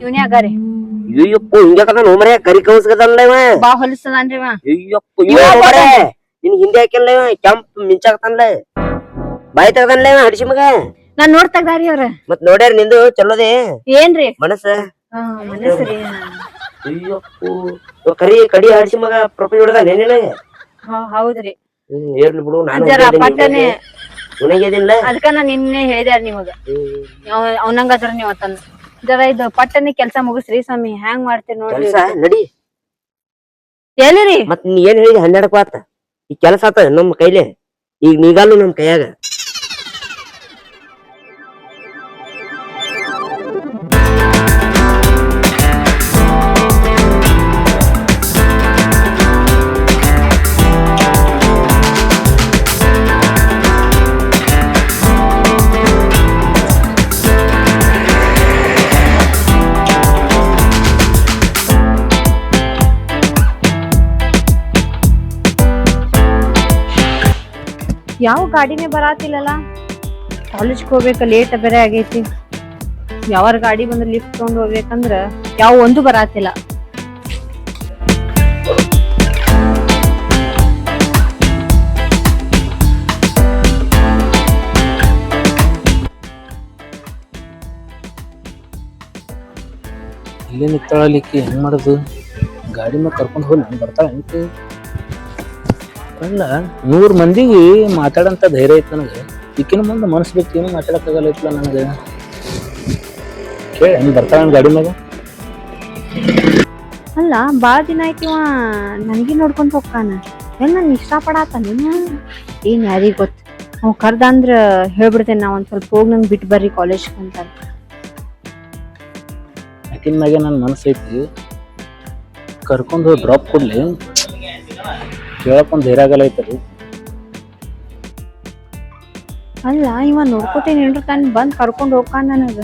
ಇವನೇ ಅಗಾರಿ. ಅಯ್ಯಪ್ಪ ಹಿಂಗ್ಯಾಕದ ನೋಮರೆ ಕರಿ ಕೌಸ್ಕದಲ್ಲ ಇವ ಬಾ ಹೊಲಸದನ್ರಿ ಇವ. ಅಯ್ಯಪ್ಪ ಇವ ನೋಮರೆ ನಿನ್ ಹಿಂದೆ ಹಾಕಿಲ್ಲ ಇವ ಕೆಂಪ್ ಮಿಂಚಾಕತಾನಲ್ಲ ಬಾಯಿ ತೆಗದನ್ಲ ಇವ ಹಡಿಸಿ ಮಗ. ನಾನ್ ನೋಡ್ತಾಗ್ದಾರಿ ಅವ್ರ ಮತ್ ನೋಡ್ಯಾರ ನಿಂದು ಚಲೋದೆ ಏನ್ರಿ ಮನಸ್ಸ. ಮನಸ್ಸರಿ. ಅಯ್ಯಪ್ಪ ಕರಿ ಕಡಿ ಹಡಿಸಿ ಮಗ ಪ್ರೊಫೈಲ್ ಹೊಡೆದ ನೆನೆ. ಹೌದ್ರಿ ಇರ್ಲಿ ಬಿಡು ನಾನು ಪಟ್ಟನೆ ಉಣಗಿದಿಲ್ಲ ಅದಕ್ಕ ನಾನ್ ನಿನ್ನೆ ಹೇಳಿದ್ಯಾರ ನಿಮಗ ಅವನಂಗದ್ರ ನೀವ್ ಅತಂದ ಜರ ಇದು ಪಟ್ಟನೆ ಕೆಲ್ಸ ಮುಗಿಸ್ರಿ ಸ್ವಾಮಿ. ಹ್ಯಾಂಗ್ ಮಾಡ್ತೀರಿ ನೋಡ್ರಿ ನಡಿ ಎಲ್ಲಿರಿ. ಮತ್ ನೀ ಏನ್ ಹೇಳಿ 12 ಆತ ಈ ಕೆಲಸ ಆತ ನಮ್ ಕೈಲೆ ಈಗ ನೀಗಾಲು ನಮ್ ಕೈಯಾಗ. ಯಾವ ಗಾಡಿನೇ ಬರಾತಿಲ್ಲಲ್ಲ. ಕಾಲೇಜ್ಗೆ ಹೋಗ್ಬೇಕ ಲೇಟ್ ಬೇರೆ ಆಗೈತಿ. ಯಾವಾರ ಗಾಡಿ ಬಂದ್ರೆ ಲಿಫ್ಟ್ ತಗೊಂಡ್ ಹೋಗ್ಬೇಕಂದ್ರ ಯಾವ ಒಂದು ಬರಾತಿಲ್ಲ. ಇಲ್ಲೇ ನಿಂತಾಳಲಿಕ್ಕೆ ಹೆಂಗ್ ಮಾಡುದು? ಗಾಡಿ ಮ್ಯಾಗ ಕರ್ಕೊಂಡ್ ಹೋಗಿ ಬರ್ತಾಳ ಅಂತ ಅಲ್ಲ. 100 ಮಂದಿಗೆ ಮಾತಾಡಂತ ಧೈರ್ಯ ಐತಿ ನನಗೆ. ಈಕಿನ ಮುಂದೆ ಮನಸ್ ಬೇಕು ಏನು ಮಾತಾಡಕ್ಕಾಗಲ್ಲ ಐತ್ಲ ನನಗೆ. ಕೇಳಿ ಹೆಂಗ್ ಬರ್ತಾಳ ಗಾಡಿ ಮ್ಯಾಗ. ಅಲ್ಲ ಬಾಳ ದಿನ ಆಯ್ತಿವ ನನಗೆ ನೋಡ್ಕೊಂಡ್ ಹೋಗ್ತಾನ. ಹೆಂಗ್ ನನ್ ಇಷ್ಟ ಪಡಾತ ನೀನು ಏನ್ ಯಾರಿಗ್ ಗೊತ್ತ. ಅವ್ ಕರ್ದ ಅಂದ್ರ ಹೇಳ್ಬಿಡ್ತೇನೆ ನಾ ಒಂದ್ ಸ್ವಲ್ಪ ಹೋಗಿ ನಂಗೆ ಬಿಟ್ಟು ಬರ್ರಿ ಕಾಲೇಜ್ ಅಂತ. ಆಕಿನ ಮ್ಯಾಗೆ ನನ್ನ ಮನಸ್ಸು ಐತಿ. ಕರ್ಕೊಂಡು ಹೋಗಿ ಡ್ರಾಪ್ ಕೊಡ್ಲಿ ಕೇಳಕ್ಕೊಂದು ಧೈರ್ಯ ಆಗಲ್ಲ ಐತರಿ. ಅಲ್ಲ ಇವ ನೋಡ್ಕೋತೇನೆ ತಾನ ಬಂದ್ ಕರ್ಕೊಂಡ್ ಹೋಗ್ಕಾನ ನನಗ.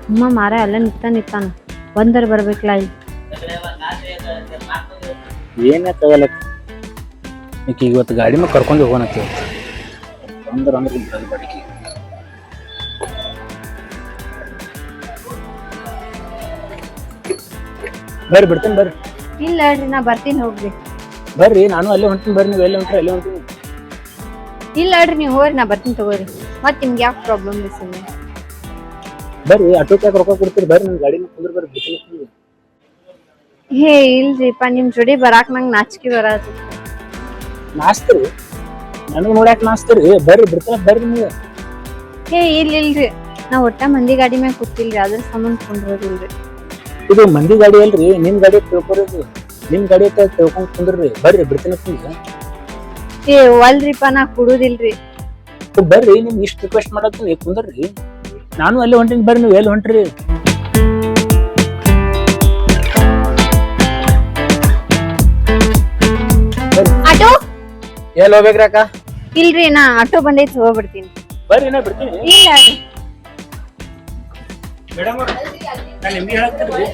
ಅಮ್ಮ ಮಾರ ಎಲ್ಲ ನಿಂತಾನ ಬಂದರ್ ಬರ್ಬೇಕಲ್ಲ ಇಲ್ಲಿ. ಏನಾಗಲ್ಲ ಈಗ ಇವತ್ತು ಗಾಡಿ ಮ್ಯಾಗ ಕರ್ಕೊಂಡು ಹೋಗೋಣ ಅಂದ್ರೆ ಬಾಡಿಗೆ. ಬರ್ರಿ ಬಿಡ್ತೇನೆ ಬರ್ರಿ. ಇಲ್ಲ ಹೇಳ್ರಿ ನಾ ಬರ್ತೀನಿ ಹೋಗ್ರಿ. ಬರ್ರಿ ನಾನು ಅಲ್ಲೇ ಹೊಂಟೀನಿ ಬರ್ರಿ. ನೀವು ಎಲ್ಲಿ ಹೊಂಟ್ರಿ ಅಲ್ಲೇ ಹೊಂಟೀನಿ. ಇಲ್ಲ ಹೇಳ್ರಿ ನೀವು ಹೋಗ್ರಿ ನಾ ಬರ್ತೀನಿ ತಗೋರಿ. ಮತ್ ನಿಮ್ಗೆ ಯಾಕೆ ಪ್ರಾಬ್ಲಮ್ ಸುಮ್ಮನೆ ಬರ್ರಿ. ಆಟೋಕ್ಕೆ ಯಾಕೆ ರೊಕ್ಕ ಕೊಡ್ತೀರಿ? ಬರ್ರಿ ನನ್ ಗಾಡಿ ಕುಂದ್ರ ಬರ್ರಿ ಬಿಡ್ತೀನಿ. ಹೇ ಇಲ್ರಿಪ್ಪ ನಿಮ್ ಜೋಡಿ ಬರಾಕ್ ನಂಗೆ ನಾಚಿಕೆ ಬರತ್ತೆ. ನಾಚ್ತೀರಿ ನನಗ್ ನೋಡ್ಯಾಕ ನಾಚ್ತೀರಿ? ಬರ್ರಿ ಬಿಡ್ತಾರ ಬರ್ರಿ ನೀವು. ಹೇ ಇಲ್ರಿ ನಾ ಒಟ್ಟ ಮಂದಿ ಗಾಡಿ ಮ್ಯಾಗ ಕೂತಿಲ್ರಿ ಅದ್ರ ಸಂಬಂಧ ಕುಂದ್ರೋದಿಲ್ರಿ. ಇದು ಮಂದಿ ಗಾಡಿ ಅಲ್ರಿ ನಿಮ್ ಗಾಡಿ ತಿಳ್ಕೊರಿ. ನಿಮ್ ಗಾಡಿ ತಿಳ್ಕೊಂಡ್ ಕುಂದ್ರಿ. ಬರ್ರಿ ಬಿಡ್ತೀನಿ. ಏ ಅಲ್ರಿಪ್ಪ ನಾ ಕುಡುದಿಲ್ರಿ. ಬರ್ರಿ ನಿಮ್ಗೆ ಇಷ್ಟ ರಿಕ್ವೆಸ್ಟ್ ಮಾಡತ್ತೀನಿ ಕುಂದ್ರಿ. ನಾನು ಅಲ್ಲೇ ಹೊಂಟೀನಿ ಬರ್ರಿ. ನೀವು ಎಲ್ಲಿ ಹೊಂಟ್ರಿ? ಆಟೋ ಎಲ್ಲಿ ಹೋಗ್ಬೇಕ್ರಿ ಅಕ್ಕ? ಇಲ್ರಿ ನಾ ಆಟೋ ಬಂದೈತಿ ಹೋಗ್ಬಿಡ್ತೀನಿ. ಬರ್ರಿ ನಾ ಬಿಡ್ತೀನಿ. ಇಲ್ಲ ಮೇಡಮ್ ನಾನು ನಿಮ್ಗೆ ಹೇಳತ್ತೀನಿ.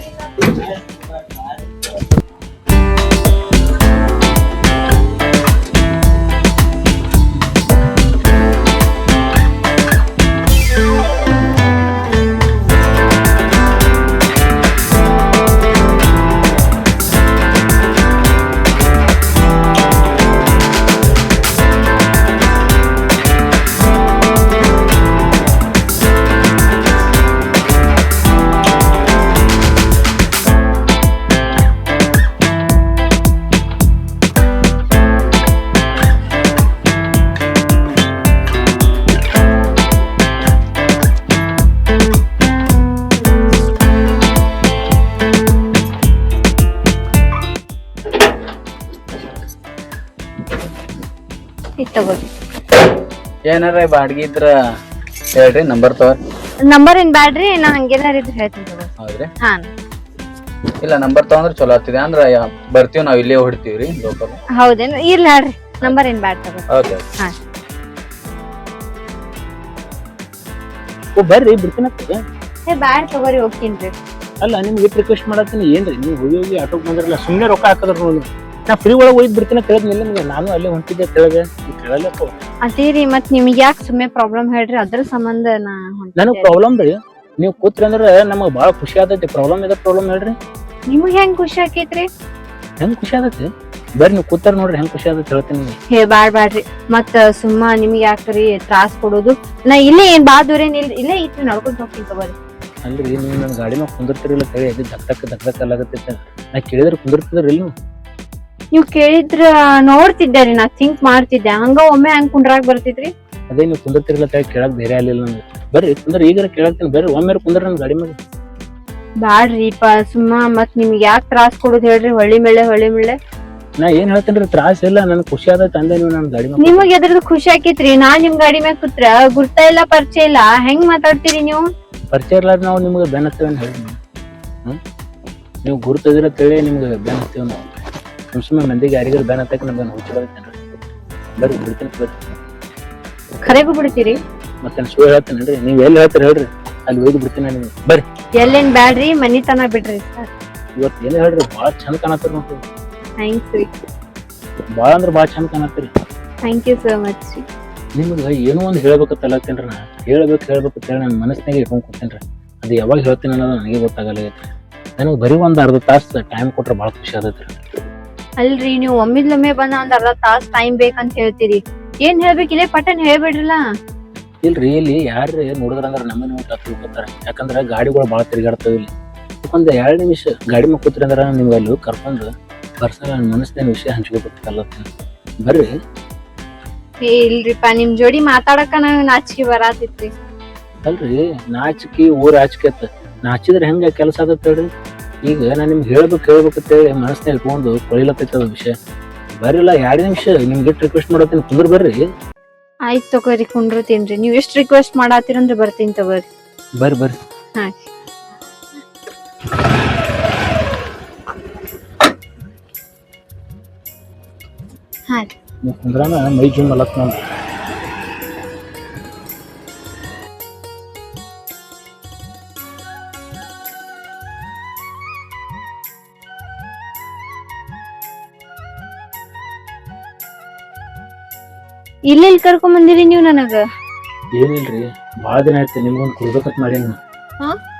ತಗೋರಿ. ಏನಾರ ಬಾಡ್ಗಿ ಇದ್ರ ಹೇಳ್ರಿ. ನಂಬರ್ ತಗೋರಿ. ನಂಬರ್ ಏನ್ ಬ್ಯಾಡ್ರಿ ನಾ ಹಂಗೇನಾರ ಇದ್ರೆ ಹೇಳ್ತೀನಿ ತಗೋರಿ. ಹೌದ್ರಿ? ಹಾ ಇಲ್ಲ ನಂಬರ್ ತಗೊಂಡ್ರೆ ಚಲೋ ಆಗ್ತಿದೆ. ಅಂದ್ರ ಬರ್ತೀವಿ ನಾವ್ ಇಲ್ಲೇ ಹೊಡ್ತೀವ್ರಿ ಲೋಕಲ್. ಹೌದೇನು? ಇರ್ಲಿ ಹೇಳ್ರಿ ನಂಬರ್ ಏನ್ ಬ್ಯಾಡ್ ತಗೋರಿ. ಓಕೆ ಹಾ ಬರ್ರಿ ಬಿಡ್ತೀನಿ. ಏ ಬ್ಯಾಡ್ ತಗೋರಿ ಹೋಗ್ತೀನಿ. ಅಲ್ಲ ನಿಮ್ಗೆ ರಿಕ್ವೆಸ್ಟ್ ಮಾಡತ್ತೀನಿ. ಏನ್ರಿ ನೀವು ಹೋಗಿ ಹೋಗಿ ಆಟೋಕ್ ಬಂದ್ರಲ್ಲ ಸುಮ್ನೆ ರೊಕ್ಕ ಹಾಕದ್ರ ನೋಡಿ. ನಾ ಫ್ರೀ ಒಳಗೆ ಒಯ್ದು ಬಿಡ್ತೀನಿ ಕೇಳಿದ್ನಿಲ್ಲ ನಿಮ್ಗೆ, ನಾನು ಅಲ್ಲೇ ಹೊಂಟಿದ್ದೆ ಕೆಳಗೆ ಕೇಳಲ್ಲಪ್ಪ. ಅದೇ ರೀ ಮತ್ ನಿಮ್ಗೆ ಯಾಕೆ ಸುಮ್ಮನೆ ಪ್ರಾಬ್ಲಮ್ ಹೇಳ್ರಿ, ಅದ್ರ ಸಂಬಂಧ ನಾ ನನಗ್ ಪ್ರಾಬ್ಲಮ್ ರೀ, ನೀವು ಕೂತ್ರಿ ಅಂದ್ರೆ ನಮಗ್ ಬಾಳ ಖುಷಿ ಆತೈತಿ. ಪ್ರಾಬ್ಲಮ್ ಇದೆ, ಪ್ರಾಬ್ಲಮ್ ಹೇಳ್ರಿ. ನಿಮ್ಗೆ ಹೆಂಗ್ ಖುಷಿ ಆಕೈತ್ರಿ? ಹೆಂಗ್ ಖುಷಿ ಆಗತ್ತೆ ಬರ್ರಿ, ನೀವು ಕೂತಾರ ನೋಡ್ರಿ ಹೆಂಗ್ ಖುಷಿ ಆಗತ್ತೆ ಹೇಳ್ತೀನಿ ನಿಮ್ಗೆ. ಹೇ ಬ್ಯಾಡ್ರಿ ಮತ್ ಸುಮ್ಮ ನಿಮ್ಗೆ ಯಾಕ್ರಿ ತ್ರಾಸ್ ಕೊಡೋದು. ನಾ ಇಲ್ಲೇ ಏನ್ ಬಾ ದೂರ ಇಲ್ಲೇ ಐತ್ರಿ, ನಡ್ಕೊಂಡ್ ಹೋಗ್ತೀನಿ ತಗೋರಿ. ಅಲ್ರಿ ನೀವು ನನ್ನ ಗಾಡಿ ಮ್ಯಾಗ ಕುಂದಿರ್ತಿರಿಲ್ಲ ತಳಿ ಅದು ದಕ್ ಅಲ್ಲಾಗತ್ತೈತೆ. ನಾ ಕೇಳಿದ್ರೆ ಕುಂದಿರ್ತಿದ್ರಿ ಇಲ್ಲ ನೀವ್ ಕೇಳಿದ್ರ ನೋಡ್ತಿದ್ದೆ ರೀ, ನಾ ಥಿಂಕ್ ಮಾಡ್ತಿದ್ದೆ, ಹಂಗ ಒಮ್ಮೆ ಹಂಗ್ ಕುಂಡ್ರಾಕ್ ಬರ್ತಿದ್ರಿ. ಅದೇ ನೀವು ಕುಂದಿರ್ತಿರಿಲ್ಲ ತಳಿ ಕೇಳಕ್ ಬೇರೆ ಆಗ್ಲಿಲ್ಲ ನಮ್ಗೆ. ಬರ್ರಿ ಕುಂದ್ರ ಈಗಾರ ಕೇಳಾಕ್ತೀನಿ ಬರ್ರಿ, ಒಮ್ಮೆ ಕುಂದ್ರ ನನ್ ಗಾಡಿ ಮ್ಯಾಗ. ಬ್ಯಾಡ್ರಿಪ್ಪ ಸುಮ್ಮ ಮತ್ ನಿಮ್ಗೆ ಯಾಕೆ ತ್ರಾಸ್ ಕೊಡೋದು ಹೇಳ್ರಿ. ಹೊಳ್ಳಿ ಮೇಲೆ ನಾ ಏನ್ ಹೇಳ್ತೇನ್ರಿ, ತ್ರಾಸ ಇಲ್ಲ, ನನ್ ಖುಷಿ ಆದೈತೆ ಅಂದೆ ನೀವು ನನ್ನ ಗಾಡಿ ಮ್ಯಾಗ. ನಿಮಗ್ ಎದ್ರದ್ದು ಖುಷಿ ಆಕೇತ್ರಿ? ನಾ ನಿಮ್ ಗಾಡಿ ಮ್ಯಾಗ ಕೂತ್ರ ಗುರ್ತ ಇಲ್ಲ ಪರಿಚಯ ಇಲ್ಲ, ಹೆಂಗ್ ಮಾತಾಡ್ತೀರಿ ನೀವು? ಪರಿಚಯ ಇರ್ಲಾರ ನಾವು ನಿಮ್ಗೆ ಬೆನ್ ಹತ್ತೇವೆ ಹೇಳಿ. ನೀವು ಗುರುತಿದ್ರ ತಿಳಿ ನಿಮ್ಗೆ ಬೆನ್ ಹತ್ತೇವ್ ನಾವು. ಸುಮ್ಮನೆ ಮಂದಿಗೆ ಯಾರಿಗಾರ ಬೆನ್ ಹತ್ತಕ್ಕೆ ನಮ್ಗೆ ಹುಚ್ಚಿಡತ್ತೇನ್ರಿ. ಬರ್ರಿ ಬಿಡ್ತೀನಿ ಬರ್ರಿ. ಖರೆಗೂ ಬಿಡ್ತೀರಿ? ಮತ್ತೆ ಸುಳ್ಳು ಹೇಳ್ತೇನ್ರಿ, ನೀವ್ ಎಲ್ಲಿ ಹೇಳ್ತೀರಿ ಹೇಳ್ರಿ, ಅಲ್ಲಿ ಹೋಗಿ ಬಿಡ್ತೀನಿ ನಿಮ್ಗೆ. ಬರ್ರಿ ಎಲ್ಲೇನ್ ಬ್ಯಾಡ್ರಿ, ಮನಿ ತನ ಬಿಡ್ರಿ ಸರ್. ಇವತ್ತು ಏನು ಹೇಳ್ರಿ, ಭಾಳ ಚಂದ ಕಾಣತ್ತೀರಿ ನೋಡ್ರಿ. ಥ್ಯಾಂಕ್ಸ್ ರೀ. ಭಾಳ ಅಂದ್ರೆ ಭಾಳ ಚಂದ ಕಾಣತ್ತೀರಿ. ಥ್ಯಾಂಕ್ ಯು ಸೋ ಮಚ್ ರೀ. ನಿಮ್ಗೆ ಏನೋ ಒಂದು ಹೇಳ್ಬೇಕತ್ತಲ್ಲತ್ತೇನ್ರಿ, ನಾ ಹೇಳ್ಬೇಕು ಅಂತೇಳಿ ನನ್ನ ಮನಸ್ಸಿನಾಗ ಇಟ್ಕೊಂಡ್ ಕೂತೇನ್ರಿ. ಅದು ಯಾವಾಗ ಹೇಳ್ತೀನಿ ಅನ್ನೋದು ನನಗೆ ಗೊತ್ತಾಗಲ್ಲ. ನನಗೆ ಬರೀ ಒಂದು ಅರ್ಧ ತಾಸು ಟೈಮ್ ಕೊಟ್ರೆ ಭಾಳ ಖುಷಿ ಆಗತ್ರಿ. ಅಲ್ರಿ ನೀವು ಒಮ್ಮಿದ್ಲೊಮ್ಮೆ ಬಂದ ಒಂದ್ ಅರ್ಧ ತಾಸ್ ಟೈಮ್ ಬೇಕಂತ ಹೇಳ್ತೀರಿ, ಏನ್ ಹೇಳ್ಬೇಕಿಲ್ಲ ಪಟನ್ ಹೇಳ್ಬಿಡ್ರಲ್ಲ. ಇಲ್ರಿ ಇಲ್ಲಿ ಯಾರು ನೋಡಿದ್ರಂದ್ರ ನಮ್ಮನ್ನ ಊಟ ತಿಳ್ಕೊತಾರೆ. ಯಾಕಂದ್ರೆ ಗಾಡಿಗಳು ಭಾಳ ತಿರುಗಾಡ್ತಾವ ಇಲ್ಲಿ. ಒಂದು 2 ನಿಮಿಷ ಗಾಡಿ ಮೇಲೆ ಕೂತ್ರಿ ಅಂದ್ರೆ ನಿಮ್ಗೆ ಅಲ್ಲಿ ಕರ್ಕೊಂಡು ಪರ್ಸನಲ್ ನನ್ನ ಮನಸ್ಸಿನ ವಿಷಯ ಹಂಚ್ಕೋಬೇಕಲ್ಲ. ಬರ್ರಿ. ಇಲ್ರಿಪ್ಪ ನಿಮ್ ಜೋಡಿ ಮಾತಾಡಕ ನಂಗೆ ನಾಚಿಕೆ ಬರಾತಿತ್ರಿ. ಅಲ್ರಿ ನಾಚಿಕೆ ಊರ್ ಆಚಿಕೆ ಅತ್ತ, ನಾಚಿದ್ರೆ ಹೆಂಗ ಕೆಲಸ ಆಗತ್ತ ಹೇಳ್ರಿ. ಈಗ ನಾನು ನಿಮ್ಗೆ ಹೇಳ್ಬೇಕಂತೇಳಿ ಮನಸ್ಸಿನ ಇಟ್ಕೊಂಡು ಕೊಳಿಲತ್ತೈತದ ವಿಷಯ. ಬರ್ರಿಲ್ಲ 2 ನಿಮಿಷ ನಿಮ್ಗೆ ರಿಕ್ವೆಸ್ಟ್ ಮಾಡತ್ತೀನಿ, ಕುಂದ್ರ ಬರ್ರಿ. ಆಯ್ತು ತಗೋರಿ, ಕುಂಡ್ರತೀನ್ರಿ. ನೀವ್ ಎಷ್ಟ್ ರಿಕ್ವೆಸ್ಟ್ ಮಾಡಾತಿರಂದ್ರೆ ಬರ್ತೀನಿ ತಗೋರಿ. ಬರ್ರಿ. ಹಾ ಹಾ ನೀವು ಕುಂದ್ರಾನ ಮೈ ಜೂಮ್ ಅಲತ್ ನೋಡಿ. ಇಲ್ಲೆಲ್ಲಿ ಕರ್ಕೊಂಡ್ ಬಂದಿರಿ ನೀವು ನನಗ? ಏನಿಲ್ರಿ, ಭಾಳ ದಿನ ಆಯ್ತು ನಿಮ್ಗೊಂದು ಕೊಡ್ಬೇಕಂತ ಮಾಡೀನಿ.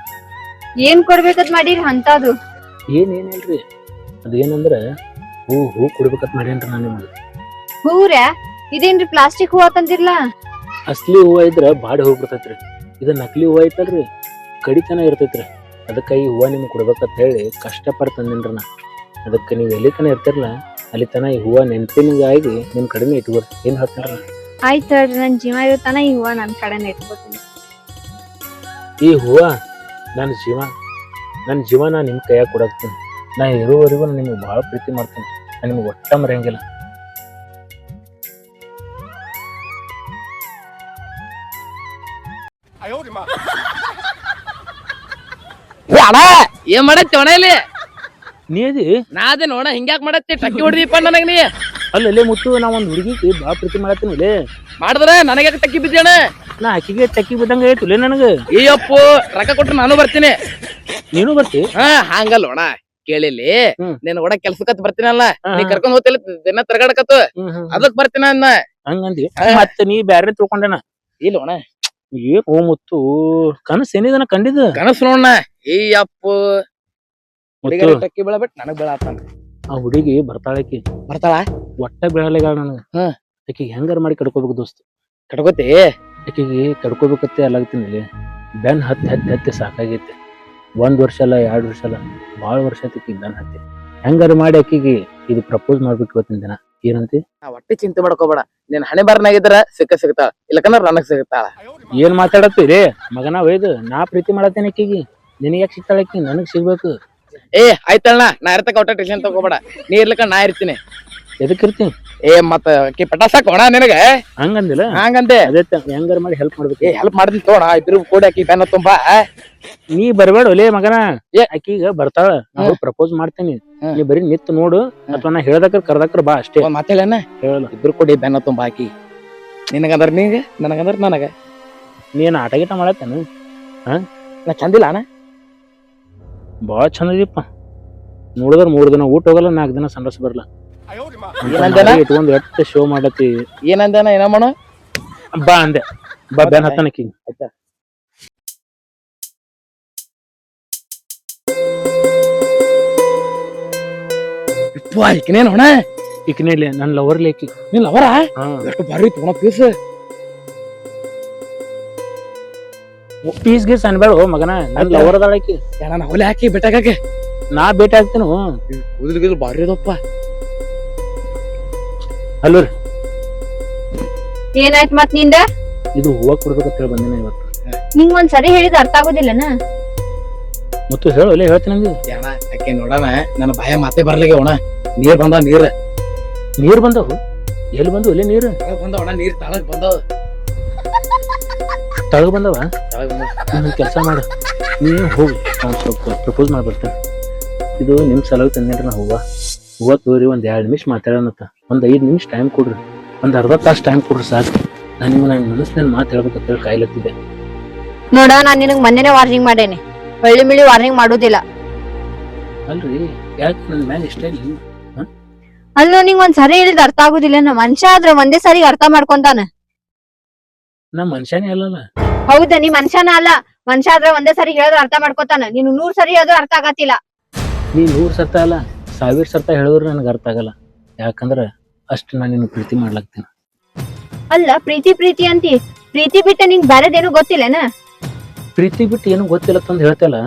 ಏನ್ ಕೊಡ್ಬೇಕಂತ ಮಾಡಿರಿ ಅಂತದು? ಏನಿಲ್ರಿ, ಅದೇನಂದ್ರ ಹೂ ಕೊಡ್ಬೇಕಂತ ಮಾಡೇನ್ರಿ ನಾನು ನಿಮ್ಗೆ. ಹೂವ್ರ್ಯಾ? ಇದೇನ್ರಿ ಪ್ಲಾಸ್ಟಿಕ್ ಹೂವ ತಂದಿರ್ಲಾ? ಅಸ್ಲಿ ಹೂವ ಇದ್ರ ಬಾಡಿ ಹೋಗ್ಬಿಡ್ತೈತ್ರಿ. ಇದು ನಕಲಿ ಹೂವ ಐತಲ್ರಿ, ಕಡಿತನ ಇರ್ತೈತ್ರಿ. ಅದಕ್ಕೆ ಈ ಹೂವ ನಿಮ್ಗೆ ಕೊಡ್ಬೇಕಂತ ಹೇಳಿ ಕಷ್ಟಪಟ್ಟು ತಂದಿನ್ರಿ ನಾ. ಅದಕ್ಕೆ ನೀವು ಎಲ್ಲಿ ತನ ಇರ್ತಿರಲ್ಲ ಅಲ್ಲಿ ತನ ಈ ಹೂವ ನೆನಪಿನಿಗಾಗಿ ನಿಮ್ ಕಡೆನೇ ಇಟ್ಕೊಡ್ರಿ. ಏನ್ ಹೇಳ್ತೀರ? ಆಯ್ತು ಹೇಳ್ರಿ, ನನ್ ಜೀವ ಇರುತ್ತಾನ ಈ ಹೂವ ನನ್ ಕಡೆನೇ ಇಟ್ಕೋತೀನಿ. ಈ ಹೂವ ನನ್ನ ಜೀವ ನಾ ನಿಮ್ ಕೈಯಾಗ ಕೊಡಾಕ್ತೀನಿ. ನಾ ಇರುವವರೆಗೂ ನಾನು ನಿಮ್ಗೆ ಭಾಳ ಪ್ರೀತಿ ಮಾಡ್ತೀನಿ. ನಾನು ನಿಮ್ಗೆ ಒಟ್ಟ ಮರೆಯಂಗಿಲ್ಲ. ಅಣ್ಣ ಏನ್ ಮಾಡತ್ತಿ ಅಣ್ಣ ಇಲ್ಲಿ? ನೀ ಅದಿ? ನಾ ಅದೇ ನೋಡ ಹಿಂಗ್ಯಾಕ್ ಮಾಡತ್ತಿ? ಟಕ್ಕಿ ಹೊಡೆದಿಪ್ಪ ನನಗ ನೀ. ಅಲ್ಲೇ ಮುತ್ತು, ನಾ ಒಂದ್ ಹುಡುಗಿಗೆ ಭಾಳ ಪ್ರೀತಿ ಮಾಡತ್ತೀನಿ. ಇಲ್ಲೇ ಮಾಡಿದ್ರ ನನಗೆ ಟಕ್ಕಿ ಬಿದ್ದಿ ಅಣ್ಣ. ನಾ ಆಕಿಗೆ ಟಕ್ಕಿ ಬಿದ್ದಂಗ ಐತಿಲ್ಲ ನನಗ. ಅಯ್ಯಪ್ಪು ರೊಕ್ಕ ಕೊಟ್ರೆ ನಾನು ಬರ್ತೀನಿ. ನೀನು ಬರ್ತಿ? ಹಂಗಲ್ಲ ಅಣ್ಣ, ಕೇಳಿಲಿ ನೀನ್ ಒಡ ಕೆಲ್ಸಕ್ಕತ್ ಬರ್ತೀನಲ್ಲ, ನೀ ಕರ್ಕೊಂಡ್ ಹೋಗ್ತಿಲ್ಲ ದಿನ ತಿರ್ಗಾಡಕತ್ತು, ಅದಕ್ ಬರ್ತೀನ ಅನ್ನ ಹಂಗಂದಿ. ಮತ್ತೆ ನೀ ಬ್ಯಾರೆ ತಿಳ್ಕೊಂಡೇನ? ಇಲ್ಲ ಅಣ್ಣ, ಏನ್ ಓ ಮುತ್ತು, ಕನಸು ಏನಿದನ ಕಂಡಿದ? ಕನಸು ನೋಡಣ್ಣ. ಅಯ್ಯಪ್ಪು ಟಕ್ಕಿ ಬೆಳ ಬಿಟ್ಟು ನನಗ್ ಬೆಳ ಆತಾನ. ಆ ಹುಡುಗಿ ಬರ್ತಾಳಕಿ ಬರ್ತಾಳ, ಒಟ್ಟ ಬೆಳಲೆಗಾಳ ನನಗ. ಆಕಿಗೆ ಹೆಂಗಾರ ಮಾಡಿ ಕಡ್ಕೋಬೇಕು ದೋಸ್ತ. ಕಡ್ಕೋತಿ? ಆಕಿಗೆ ಕಡ್ಕೋಬೇಕತ್ತೆ ಅಲ್ಲಾಗ್ತೀನಿ. ಬೆನ್ ಹತ್ತಿ ಸಾಕಾಗೈತಿ. 1 ವರ್ಷ ಅಲ್ಲ 2 ವರ್ಷ ಅಲ್ಲ, ಭಾಳ ವರ್ಷ ಆಯ್ತು ಬೆನ್ ಹತ್ತಿ. ಹೆಂಗಾರ ಮಾಡಿ ಆಕಿಗೆ ಇದು ಪ್ರಪೋಸ್ ಮಾಡ್ಬೇಕು ಇವತ್ತಿನ ದಿನ. ಏನಂತಿ? ಒಟ್ಟಿ ಚಿಂತೆ ಮಾಡ್ಕೋಬೇಡ, ನೀನ್ ಹಣೆ ಬಾರನಾಗಿದ್ರ ಸಿಗ್ತಾಳ, ಇಲ್ಲಕಂದ್ರ ನನಗ್ ಸಿಗ್ತಾಳ. ಏನ್ ಮಾತಾಡತ್ತೀರಿ ಮಗನ? ಒಯ್ದು ನಾ ಪ್ರೀತಿ ಮಾಡತ್ತೇನೆ ಆಕಿಗೆ, ನಿನಗೆ ಯಾಕೆ ಸಿಗ್ತಾಳ ಆಕಿ? ನನಗ್ ಸಿಗ್ಬೇಕು. ಆಯ್ತಣ್ಣ, ನಾ ಇರ್ತಕ್ಕ ಒಟ್ಟ ಟೆನ್ಷನ್ ತಗೋಬೇಡ. ನೀ ಇರ್ಲಿಕ್ಕ ನಾ ಇರ್ತೀನಿ. ಎದಕ್ ಇರ್ತೀನಿ? ಮತ್ತ ಪಟಾಸಾಕ ಅಣ್ಣ ನಿನಗ ಹಂಗಂದಿಲ್ಲ? ಹಂಗಂದೆ. ಅದೇ ಹೆಂಗಾರ ಮಾಡಿ ಹೆಲ್ಪ್ ಮಾಡ್ಬೇಕು. ಹೆಲ್ಪ್ ಮಾಡ್ತೀನಿ ತಗೋಣ, ಇಬ್ರು ಕೂಡ ಆಕಿ ಬೆನ್ನ ತುಂಬಾ. ನೀ ಬರ್ಬೇಡ ಒಲೆ ಮಗನ. ಆಕಿಗ ಬರ್ತಾಳ, ನಾವು ಪ್ರಪೋಸ್ ಮಾಡ್ತೀನಿ. ನೀ ಬರೀ ನಿತ್ ನೋಡು, ಅಥವಾ ನಾ ಹೇಳ್ದಕ್ರ ಕರ್ದಕ್ರ ಬಾ ಅಷ್ಟೇ. ಮಾತೇಳಣ್ಣ, ಹೇಳಲ್ಲ. ಇಬ್ರು ಕೊಡಿ ಬೆನ್ನ ತುಂಬಾ ಹಾಕಿ. ನಿನಗಂದ್ರ ನೀಗ, ನನಗಂದ್ರ ನನಗ. ನೀನ್ ಆಟ ಗೀಟ ಮಾಡತ್ತೇನು? ನಾ ಚಂದಿಲ್ಲ ಅಣ್ಣ? ಬಾಳ ಚಂದ ಇದೀಪ. ನೋಡಿದ್ರ 3 ದಿನ ಊಟ ಹೋಗಲ್ಲ, 4 ದಿನ ಸಂಡಸ್ ಬರಲ್ಲ. ಏನಂದೇನ ಇಟ್ಕೊಂಡ್ ಎಷ್ಟ ಶೋ ಮಾಡತಿ ಏನಂದೇನ ಏನ ಮಾಡ ಬಾ ಅಂದೆ ಬಾ ಬೆನ್ ಹತ್ತನಕಿ ಆಯ್ತಾ ಈಕಿನೇನ್ ಹೊಣ ಇಕ್ನೇಲಿ ನನ್ ಲವರ್ ಲೇಕಿ ನೀನ್ ಅವರ ಹಾ ಎಷ್ಟು ಬಾರಿ ತೊಗೊಳ ಪೀಸ್ ಪೀಸ್ ಗೀಸ್ ಅನ್ಬೇಡ ಮಗನ ನನ್ ಲವರ್ ಅದಾಳಕಿ ನಾನು ಅವಲೆ ಹಾಕಿ ಬೆಟ್ಟಾಕೆ ನಾ ಭೇಟಿ ಆಗ್ತೀನಿ ಕೂದಲು ಬಾರಿ ಅದಪ್ಪ ಅಲ್ಲೂ ಏನಾಯ್ತ್ ಮತ್ ನಿಂದ ಇದು ಹೂವ ಕೊಡ್ಬೇಕಂತ ಹೇಳಿ ಬಂದಿನ ಇವತ್ತು ನಿಂಗ್ ಒಂದ್ ಸರಿ ಹೇಳಿದ ಅರ್ಥ ಆಗೋದಿಲ್ಲನ ಮತ್ತು ಹೇಳು ಅಲ್ಲೇ ಹೇಳ್ತೀನಿ ನಂಗೆ ಯಾಣ ಅಕ್ಕೆ ನೋಡಣ ನನ್ನ ಭಯ ಮಾತೆ ಬರ್ಲಿಗೆ ಒಣ ನೀರ್ ಬಂದ ನೀರ್ ಬಂದವು ಎಲ್ಲಿ ಬಂದವು ಅಲ್ಲೇ ನೀರು ಬಂದವಣ ನೀರ್ ತಳಗ್ ಬಂದವ ತಳಗ ಬಂದವ ಕೆಲಸ ಮಾಡು ನೀನು ಹೋಗಿ ಅವ್ನು ಸ್ವಲ್ಪ ಪ್ರಪೋಸ್ ಮಾಡ್ಬರ್ತಾನೆ ಇದು ನಿಮ್ ಸಲುವಾಗಿ ತಂದೇನ್ರಿ ನಾ ಹೂವ ತೋರಿ ಒಂದ್ 2 ನಿಮಿಷ ಮಾತಾಡೋಣತ್ತ ಒಂದ್ 5 ನಿಮಿಷ ಟೈಮ್ ಕೊಡ್ರಿ ಒಂದ್ ಅರ್ಧ ತಾಸು ಟೈಮ್ ಕೊಡ್ರಿ ಸಾಕು ನಾನು ನಿಮ್ಗೆ ನನ್ನ ಮನಸ್ಸಿನಲ್ಲಿ ಮಾತು ಹೇಳ್ಬೇಕಂತ ಹೇಳಿ ಕಾಯ್ಲತ್ತಿದ್ದೆ ನೋಡ ನಾನ್ ನಿನಗ್ ಮೊನ್ನೆನೆ ವಾರ್ನಿಂಗ್ ಮಾಡೇನಿ ಹೊಳ್ಳಿ ಮಿಳಿ ವಾರ್ನಿಂಗ್ ಮಾಡುದಿಲ್ಲ ಅಲ್ರಿ ಯಾಕೆ ನನ್ನ ಮ್ಯಾಲ ಇಷ್ಟ ಇಲ್ಲ ಅಲ್ಲೋ ನಿಂಗ್ ಒಂದ್ ಸರಿ ಹೇಳಿದ ಅರ್ಥ ಆಗುದಿಲ್ಲ ಮನುಷ್ಯ ಆದ್ರ ಒಂದೇ ಸರಿ ಅರ್ಥ ಮಾಡ್ಕೊಂತಾನ ನಾ ಮನುಷ್ಯನೇ ಅಲ್ಲಲ್ಲ ಹೌದ ನೀ ಮನುಷ್ಯನ ಅಲ್ಲ ಮನುಷ್ಯ ಆದ್ರ ಒಂದೇ ಸರಿ ಹೇಳಿದ್ರ ಅರ್ಥ ಮಾಡ್ಕೊತಾನ ನೀನು 100 ಸರಿ ಆದ್ರೂ ಅರ್ಥ ಆಗತ್ತಿಲ್ಲ ನೀ 100 ಸರ್ತ ಅಲ್ಲ 1000 ಸರ್ತ ಹೇಳಿದ್ರು ನನಗೆ ಅರ್ಥ ಆಗಲ್ಲ ಯಾಕಂದ್ರ ಅಷ್ಟು ನಾನು ನಿನ್ನ ಪ್ರೀತಿ ಮಾಡ್ಲಾಗ್ತೀನಿ ಅಲ್ಲ ಪ್ರೀತಿ ಅಂತಿ ಪ್ರೀತಿ ಬಿಟ್ಟ ನಿಂಗ್ ಬ್ಯಾರೆದೇನು ಗೊತ್ತಿಲ್ಲನ ಪ್ರೀತಿ ಬಿಟ್ಟು ಏನು ಗೊತ್ತಿಲ್ಲ ತಂದ್ ಹೇಳ್ತಲ್ಲ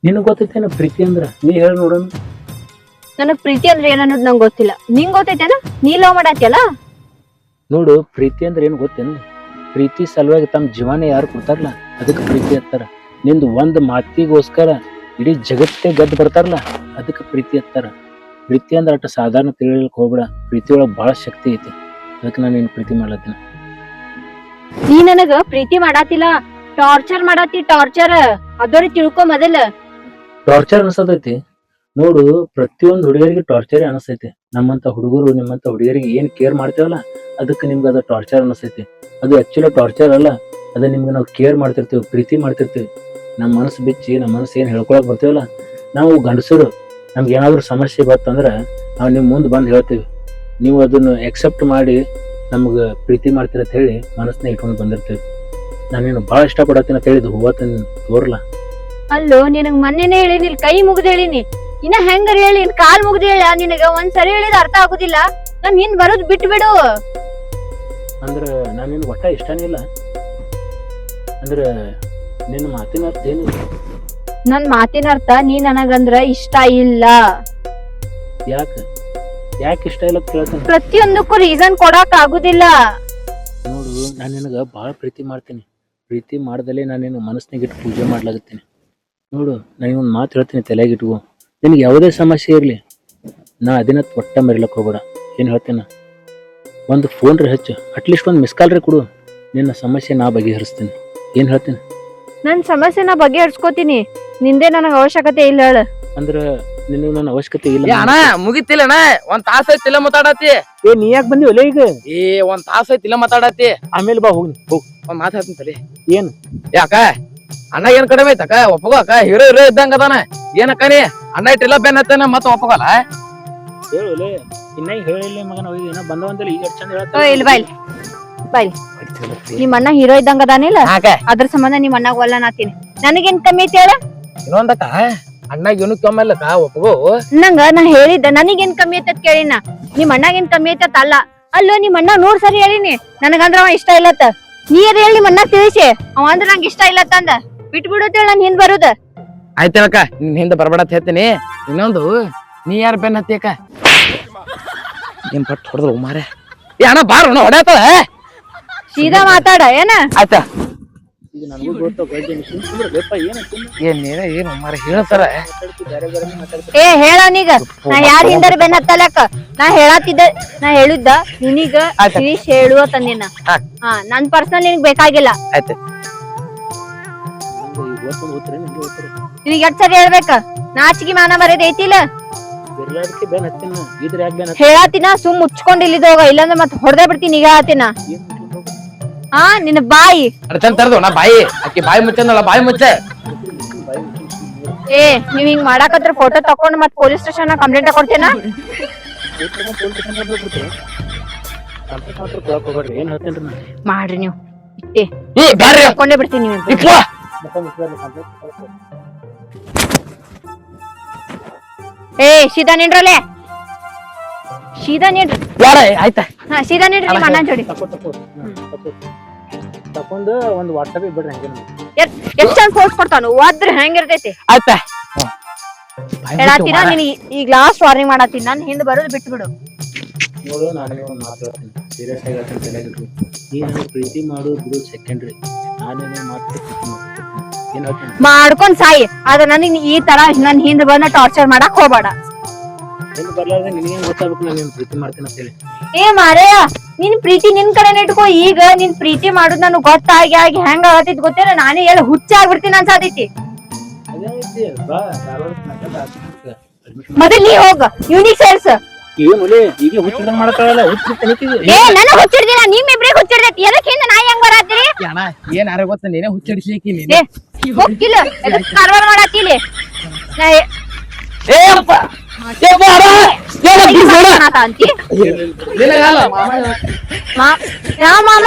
ನಿನಗ್ ಗೊತ್ತೈತೇನ ಪ್ರೀತಿ ಅಂದ್ರ ನೀ ಹೇಳಿ ನೋಡೋಣ ನನಗ್ ಪ್ರೀತಿ ಅಂದ್ರೆ ಏನನ್ನೋದು ನಂಗೆ ಗೊತ್ತಿಲ್ಲ ನಿಂಗ್ ಗೊತ್ತೈತೇನ ನೀ ಲವ್ ಮಾಡಾತಿಯಲ್ಲ ನೋಡು ಪ್ರೀತಿ ಅಂದ್ರೆ ಏನು ಗೊತ್ತೇನು ಪ್ರೀತಿ ಸಲುವಾಗಿ ತಮ್ಮ ಜೀವನ ಯಾರು ಕೊಡ್ತಾರಲ್ಲ ಅದಕ್ಕೆ ಪ್ರೀತಿ ಅಂತಾರ ನಿಂದು ಒಂದ್ ಮಾತಿಗೋಸ್ಕರ ಇಡೀ ಜಗತ್ತೇ ಗೆದ್ದು ಬರ್ತಾರಲ್ಲ ಅದಕ್ಕೆ ಪ್ರೀತಿ ಅಂತಾರ ಪ್ರೀತಿ ಅಂದ್ರೆ ಅಷ್ಟು ಸಾಧಾರಣ ತಿಳಿಯಲಿಕ್ಕೆ ಹೋಗ್ಬೇಡ ಪ್ರೀತಿ ಒಳಗೆ ಬಹಳ ಶಕ್ತಿ ಐತಿ ಅದಕ್ಕೆ ನಾನು ನಿನ್ ಪ್ರೀತಿ ಮಾಡ್ಲತ್ತೀನಿ ನೀ ನನಗ ಪ್ರೀತಿ ಮಾಡಾತಿಲ್ಲ ಟಾರ್ಚರ್ ಮಾಡಾತಿ ಟಾರ್ಚರ್ ಅದೋರಿ ತಿಳ್ಕೊ ಮೊದಲ ಟಾರ್ಚರ್ ಅನ್ಸತೈತಿ ನೋಡು ಪ್ರತಿಯೊಂದು ಹುಡುಗರಿಗೆ ಟಾರ್ಚರ್ ಅನಿಸ್ತೈತಿ ನಮ್ಮಂತ ಹುಡುಗರು ನಿಮ್ಮಂತ ಹುಡುಗರಿಗೆ ಏನ್ ಕೇರ್ ಮಾಡ್ತೇವಲ್ಲ ಅದಕ್ಕೆ ನಿಮ್ಗೆ ಅದ ಟಾರ್ಚರ್ ಅನಿಸ್ತೈತಿ ಅದು ಆಕ್ಚುಲಿ ಟಾರ್ಚರ್ ಅಲ್ಲ ಅದ ನಿಮ್ಗೆ ನಾವು ಕೇರ್ ಮಾಡ್ತಿರ್ತೀವಿ ಪ್ರೀತಿ ಮಾಡ್ತಿರ್ತೀವಿ ನಮ್ಮ ಮನಸ್ಸು ಬಿಚ್ಚಿ ನಮ್ಮ ಮನಸ್ಸು ಏನ್ ಹೇಳ್ಕೊಳಕ್ ಬರ್ತೀವಲ್ಲ ನಾವು ಗಂಡಸರು ನಮ್ಗೆ ಏನಾದ್ರು ಸಮಸ್ಯೆ ಬರ್ತಂದ್ರ ನಾವು ನಿಮ್ ಮುಂದೆ ಬಂದು ಹೇಳ್ತೀವಿ ನೀವು ಅದನ್ನ ಎಕ್ಸೆಪ್ಟ್ ಮಾಡಿ ನಮ್ಗೆ ಪ್ರೀತಿ ಮಾಡ್ತೀರ ಹೇಳಿ ಮನಸ್ಸನ್ನ ಇಟ್ಕೊಂಡು ಬಂದಿರ್ತೀವಿ ನಾನು ನೀನು ಬಹಳ ಇಷ್ಟ ಪಡತ್ತೀನಿ ಅಂತ ಹೇಳಿದ್ ಹೂವ ತೋರ್ಲಾ ಅಲ್ಲೋ ನಿನಗ್ ಮೊನ್ನೆನೆ ಹೇಳಿನಿ ಕೈ ಮುಗ್ದು ಹೇಳಿನಿ ಇನ್ನ ಹೆಂಗಾರ ಹೇಳಿ ಕಾಲ್ ಮುಗ್ದು ಹೇಳ ನಿನಗ ಒಂದ್ ಸರಿ ಹೇಳಿದ ಅರ್ಥ ಆಗುದಿಲ್ಲ ನಾನ್ ಹಿಂದ್ ಬರೋದ್ ಬಿಟ್ಟು ಬಿಡು ಅಂದ್ರ ನಾನು ನಿನ್ ಒಟ್ಟ ಇಷ್ಟನೇ ಇಲ್ಲ ಅಂದ್ರ ನಿನ್ನ ಮಾತಿನ ಅರ್ಥ ಏನು ನನ್ ಮಾತಿನ ಅರ್ಥ ನೀ ನನಗಂದ್ರ ಇಷ್ಟ ಇಲ್ಲ ಯಾಕೆ ಇಷ್ಟ ಇಲ್ಲ ಕೇಳ್ತಾನೆ ಪ್ರತಿಯೊಂದಕ್ಕೂ ರೀಸನ್ ಕೊಡಾಕ್ ಆಗುದಿಲ್ಲ ನೋಡು ನಾನು ನಿನಗ ಬಹಳ ಪ್ರೀತಿ ಮಾಡ್ತೀನಿ ಪ್ರೀತಿ ಮಾಡ್ದಲೇ ನಾನು ನಿನ್ನ ಮನಸ್ಸಿನಾಗ ಇಟ್ಟು ಪೂಜೆ ಮಾಡ್ಲಾಗತ್ತೀನಿ ನೋಡು ನನಗೆ ಒಂದು ಮಾತು ಹೇಳ್ತೀನಿ ತಲೆಗೆ ಇಟ್ಕೋ ನಿನಗೆ ಯಾವುದೇ ಸಮಸ್ಯೆ ಇರಲಿ ನಾ ಅದನ್ನ ಒಟ್ಟ ಮರಿಲಕ್ಕೆ ಹೋಗ್ಬೇಡ ಏನು ಹೇಳ್ತೇನೆ ಒಂದು ಫೋನ್ ರೀ ಹಚ್ಚು ಅಟ್ಲೀಸ್ಟ್ ಒಂದು ಮಿಸ್ ಕಾಲ್ ರೀ ಕೊಡು ನಿನ್ನ ಸಮಸ್ಯೆ ನಾ ಬಗೆಹರಿಸ್ತೀನಿ ಏನು ಹೇಳ್ತೀನಿ ನನ್ ಸಮಸ್ಯೆ ನಾ ಬಗೆಹರಿಸ್ಕೋತೀನಿ ನಿಂದೆ ನನಗ ಅವಶ್ಯಕತೆ ಇಲ್ಲ ಹೇಳ ಅಂದ್ರ ನಿನಗೆ ನನ್ನ ಅವಶ್ಯಕತೆ ಇಲ್ಲ ಅಣ್ಣ ಮುಗಿತಿಲ್ಲ ಅಣ್ಣ ಒಂದ್ ತಾಸ ಐತಿಲ್ಲ ಮಾತಾಡತಿ ಏ ನೀ ಯಾಕೆ ಬಂದಿ ಒಲೆ ಈಗ ಒಂದ್ ತಾಸ ಐತಿಲ್ಲ ಮಾತಾಡತಿ ಆಮೇಲೆ ಬಾ ಹೋಗಿ ಒಂದ್ ಮಾತು ಹೇಳ್ತೀನಿ ತಡಿ ಏನು ಯಾಕ ಅಣ್ಣ ಏನ್ ಕಡಿಮೆ ಐತಕ್ಕ ಒಪ್ಪಗೋ ಅಕ್ಕ ಹೀರೋ ಇದ್ದಂಗ ಅದಾನ ಏನಕ್ಕ ನೀ ಅಣ್ಣ ಇಟ್ಟಿಲ್ಲ ಬೆನ್ ಹತ್ತಾನ ಮತ್ತ ಒಪ್ಪಗಲ್ಲ ಹೇಳು ಇನ್ನ ಹೇಳಿಲ್ಲ ಮಗನ ಏನೋ ಬಂದವಂತಲ್ಲ ಈಗ ಚಂದ ಇಲ್ಲ ಬಾಯ್ ನಿಮ್ ಅಣ್ಣ ಹೀರೋ ಇದ್ದಂಗ ಅದಾನಿಲ್ಲ ಅದ್ರ ಸಂಬಂಧ ನಿಮ್ ಅಣ್ಣಗ ಒಲ್ಲ ನಾತೀನಿ ನನಗೇನ್ ಕಮ್ಮಿ ಐತಿ ಹೇಳ ಇನ್ನೊಂದಕ್ಕ ಅಣ್ಣಗ ಏನು ಕಮ್ಮಿ ಅಲ್ಲಕ್ಕ ಒಪ್ಪಗೋ ನಂಗ ನಾ ಹೇಳಿದ್ದ ನನಗೇನ್ ಕಮ್ಮಿ ಐತತ್ ಕೇಳಿನ ನಿಮ್ ಅಣ್ಣಗೇನ್ ಕಮ್ಮಿ ಐತತ್ ಅಲ್ಲ ಅಲ್ಲೋ ನಿಮ್ ಅಣ್ಣ 100 ಸರಿ ಹೇಳಿನಿ ನನಗಂದ್ರ ಅವ ಇಷ್ಟ ಇಲ್ಲತ್ತ ನೀರ್ ಹೇಳಿ ನಿಮ್ ಅಣ್ಣ ತಿಳಿಸಿ ಅವ ಅಂದ್ರ ನಂಗೆ ಇಷ್ಟ ಇಲ್ಲತ್ತ ಅಂದ ಬಿಟ್ಬಿಡುತ್ತೇಳ ನನ್ ಹಿಂದ್ ಬರುದ ಆಯ್ತಕ್ಕ ನಿನ್ ಹಿಂದ ಬರ್ಬೇಡ ಹೇಳ್ತೀನಿ ಇನ್ನೊಂದು ನೀ ಯಾರ ಬೆನ್ ಹತ್ತಿ ಅಕ್ಕ ಏನ್ ಪಟ್ಟು ಹೊಡೆದ್ರು ಮಾರೇ ಏ ಅಣ್ಣ ಬಾರ ಹೊಡ್ಯಾತ ಸೀದಾ ಮಾತಾಡ ಏನ ಆಯ್ತಾ ಈಗ ನನಗೂ ಗೊತ್ತ ಏನು ಮಾರ ಹೇಳ್ತಾರ ಏ ಹೇಳವನೀಗ ನಾ ಯಾರ ಹಿಂದರ ಬೆನ್ ಹತ್ತಲಕ್ಕ ನಾ ಹೇಳಿದ್ದ ನಿನಗ ತಿಳಿಸಿ ಹೇಳುವ ತಂದಿನ ಹಾ ನನ್ ಪರ್ಸನಲ್ ನಿನಗ್ ಬೇಕಾಗಿಲ್ಲ ಆಯ್ತು ನಿನಗ್ ಎಷ್ಟ್ ಸರಿ ಹೇಳ್ಬೇಕ ನಾಚಿಗೆ ಮಾನ ಮರ್ಯಾದೆ ಐತಿಲ್ಲ ಹೇಳಾತಿನ ಸುಮ್ ಮುಚ್ಕೊಂಡ್ ಇಲ್ಲಿದೋಗ ಇಲ್ಲಾಂದ್ರೆ ಮತ್ ಹೊಡೆದೇ ಬಿಡ್ತೀನಿ ಈಗ ಹೇಳಾತಿನ ಹಾ ನಿನ್ನ ಬಾಯಿ ಅರ್ಚನ್ ತರದು ನಾ ಬಾಯಿ ಅಕ್ಕಿ ಬಾಯಿ ಮುಚ್ಚಂದಲ್ಲ ಬಾಯಿ ಮುಚ್ಚ ಏ ನೀವ್ ಹಿಂಗ್ ಮಾಡಾಕತ್ರ ಫೋಟೋ ತಕೊಂಡ್ ಮತ್ ಪೊಲೀಸ್ ಸ್ಟೇಷನ್ ಕಂಪ್ಲೇಂಟ್ ಕೊಡ್ತೇನ ಏನ್ ಹೇಳ್ತೇನ್ರಿ ನಾ ಮಾಡ್ರಿ ನೀವು ಇಟ್ಟೆ ಏ ಬ್ಯಾಡ್ರಿ ಕೊಂಡೇ ಬಿಡ್ತೀನಿ ನೀವು ಇಪ್ಪ ಏ ಸೀದಾ ನಿಂಡ್ರಲ್ಲೇ ಸೀದಾ ನಿಂಡ್ರಿ ಯಾರ ಆಯ್ತಾ ಹಾ ಸೀದಾ ನಿಂಡ್ರಿ ನಿಮ್ಮ ಅಣ್ಣ ಜೋಡಿ ತಕೊಂಡು ಒಂದು ವಾಟ್ಸಪ್ ಬಿಡ್ರಿ ಹಂಗೆ ಎಷ್ಟ್ ಚಂದ ಫೋಟೋ ಕೊಡ್ತಾನು ಒದ್ರ ಹೆಂಗಿರ್ತೈತಿ ಆಯ್ತಾ ಹೇಳತ್ತೀರಾ ನೀನ್ ಈಗ ಲಾಸ್ಟ್ ವಾರ್ನಿಂಗ್ ಮಾಡತ್ತೀನಿ ನಾನು ಹಿಂದ್ ಬರೋದು ಬಿಟ್ಟು ಬಿಡು ನೋಡು ನಾನೇ ಒಂದು ಮಾತು ಹೇಳ್ತೀನಿ ಸೀರಿಯಸ್ ಆಗಿ ಹೇಳ್ತೀನಿ ತಲೆಗಿಡ್ರಿ ನೀನು ಪ್ರೀತಿ ಮಾಡೋದು ಬಿಡು ಸೆಕೆಂಡ್ರಿ ನಾನೇನೋ ಮಾಡ್ತೀನಿ ಏನ್ ಹೇಳ್ತೀನಿ ಮಾಡ್ಕೊಂಡ್ ಸಾಯಿ ಆದ್ರೆ ನನಗ್ ಈ ತರ ನನ್ ಹಿಂದ್ ಬಂದ ಟಾರ್ಚರ್ ಮಾಡಕ್ ಹೋಗ್ಬೇಡ ಎಂದು ಬರ್ಲಾರ್ದೆ ನಿನಗೇನ್ ಗೊತ್ತಾಗ್ಬೇಕು ನಾನು ನೀನು ಪ್ರೀತಿ ಮಾಡ್ತೀನಿ ಅಂತ ಹೇಳಿ ಏ ಮಾರಯ್ಯ ನಿನ್ ಪ್ರೀತಿ ನಿನ್ ಕಡೆನೇ ಇಟ್ಕೋ ಈಗ ನಿನ್ ಪ್ರೀತಿ ಮಾಡುದ್ ನನಗ್ ಗೊತ್ತಾಗಿ ಆಗಿ ಹೆಂಗ ಆಗತೈತಿ ಗೊತ್ತೇನ ನಾನೇ ಎಲ್ಲ ಹುಚ್ಚ ಆಗ್ಬಿಡ್ತೀನಿ ಅನ್ಸಾತೈತಿ ಅದೇ ಐತಿ ಬಾ ಮೊದಲ್ ನೀ ಹೋಗ ಯೂನಿಕ್ ಸೇರ್ಸ್ ಏನ್ ಒಲೆ ಈಗ ಹುಚ್ಚಿಡ್ದಂಗ್ ಮಾಡತ್ತಾಳಲ್ಲ ಹುಚ್ಚಿಡ್ತೀನಿ ಏ ನನಗ್ ಹುಚ್ಚಿಡ್ದಿಲ್ಲ ನಿಮ್ಮಿಬ್ರಿಗೆ ಹುಚ್ಚಿಡ್ದೈತಿ ಎದಕ್ ಹಿಂದ ನಾ ಹೆಂಗ್ ಬರಾತಿರಿ ಅಣ್ಣ ಏನ್ ಯಾರ ಗೊತ್ತ ನೀನೇ ಹುಚ್ಚಡಿಸ್ಲಿಕ್ಕೆ ಏ ಹೋಗಿಲ್ಲ ಎದಕ್ ಕಾರ್ವಾರ ಮಾಡತ್ತಿಲಿ ನಾ ಏ ಅಪ್ಪ ಏ ಬಾರ ಏನ ಬಿಡ್ಬೇಡ ಅಂತಿ ನಿನಗಲ್ಲ ಯಾವ ಮಾಮ